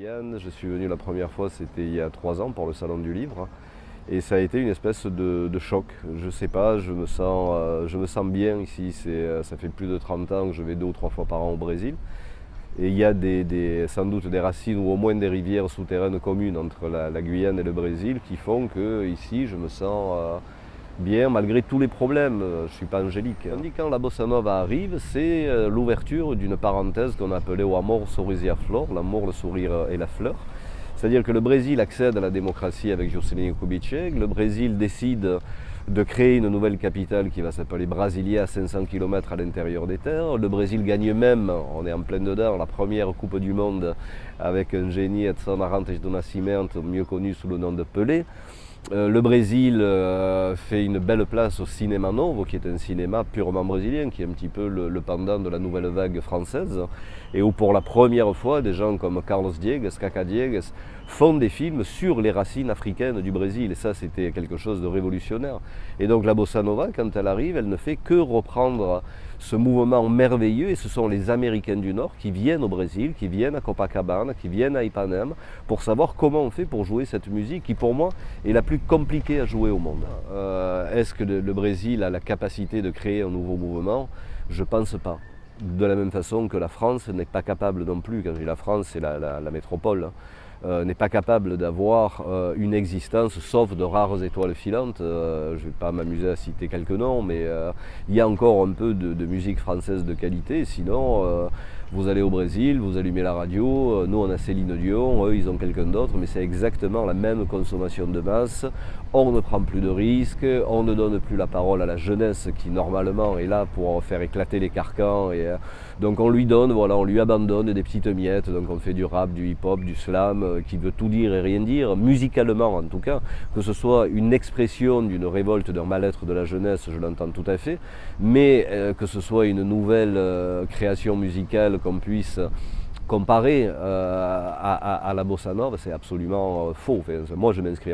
Guyane. Je suis venu la première fois, c'était il y a 3 ans pour le Salon du Livre. Et ça a été une espèce de choc. Je sais pas, je me sens bien ici. Ça fait plus de 30 ans que je vais 2 ou 3 fois par an au Brésil. Et il y a sans doute des racines ou au moins des rivières souterraines communes entre la Guyane et le Brésil qui font que ici je me sens bien malgré tous les problèmes. Je ne suis pas angélique. Tandis que quand la bossa nova arrive, c'est l'ouverture d'une parenthèse qu'on appelait o amor, sorriso e a flor, l'amour, le sourire et la fleur. C'est-à-dire que le Brésil accède à la démocratie avec Juscelino Kubitschek. Le Brésil décide de créer une nouvelle capitale qui va s'appeler Brasilia, à 500 km à l'intérieur des terres. Le Brésil gagne même, on est en plein dedans, la première Coupe du Monde avec un génie, Edson Arantes do Nascimento, mieux connu sous le nom de Pelé. Le Brésil fait une belle place au Cinéma Novo, qui est un cinéma purement brésilien, qui est un petit peu le pendant de la nouvelle vague française, et où pour la première fois, des gens comme Carlos Diegues, Cacá Diegues, font des films sur les racines africaines du Brésil, et ça c'était quelque chose de révolutionnaire. Et donc la bossa nova, quand elle arrive, elle ne fait que reprendre ce mouvement merveilleux, et ce sont les Américains du Nord qui viennent au Brésil, qui viennent à Copacabana, qui viennent à Ipanema, pour savoir comment on fait pour jouer cette musique qui pour moi est la plus compliquée à jouer au monde. Est-ce que le Brésil a la capacité de créer un nouveau mouvement? Je ne pense pas. De la même façon que la France n'est pas capable non plus, quand je dis la France, c'est la métropole, n'est pas capable d'avoir une existence sauf de rares étoiles filantes. Je ne vais pas m'amuser à citer quelques noms, mais il y a encore un peu de musique française de qualité. Sinon, vous allez au Brésil, vous allumez la radio, nous on a Céline Dion, eux ils ont quelqu'un d'autre, mais c'est exactement la même consommation de masse. On ne prend plus de risques, on ne donne plus la parole à la jeunesse qui normalement est là pour faire éclater les carcans. Donc on lui donne, voilà, on lui abandonne des petites miettes, donc on fait du rap, du hip-hop, du slam, qui veut tout dire et rien dire, musicalement en tout cas, que ce soit une expression d'une révolte, d'un mal-être de la jeunesse, je l'entends tout à fait, mais que ce soit une nouvelle création musicale qu'on puisse comparer à la bossa nova, c'est absolument faux. Enfin, moi je m'inscris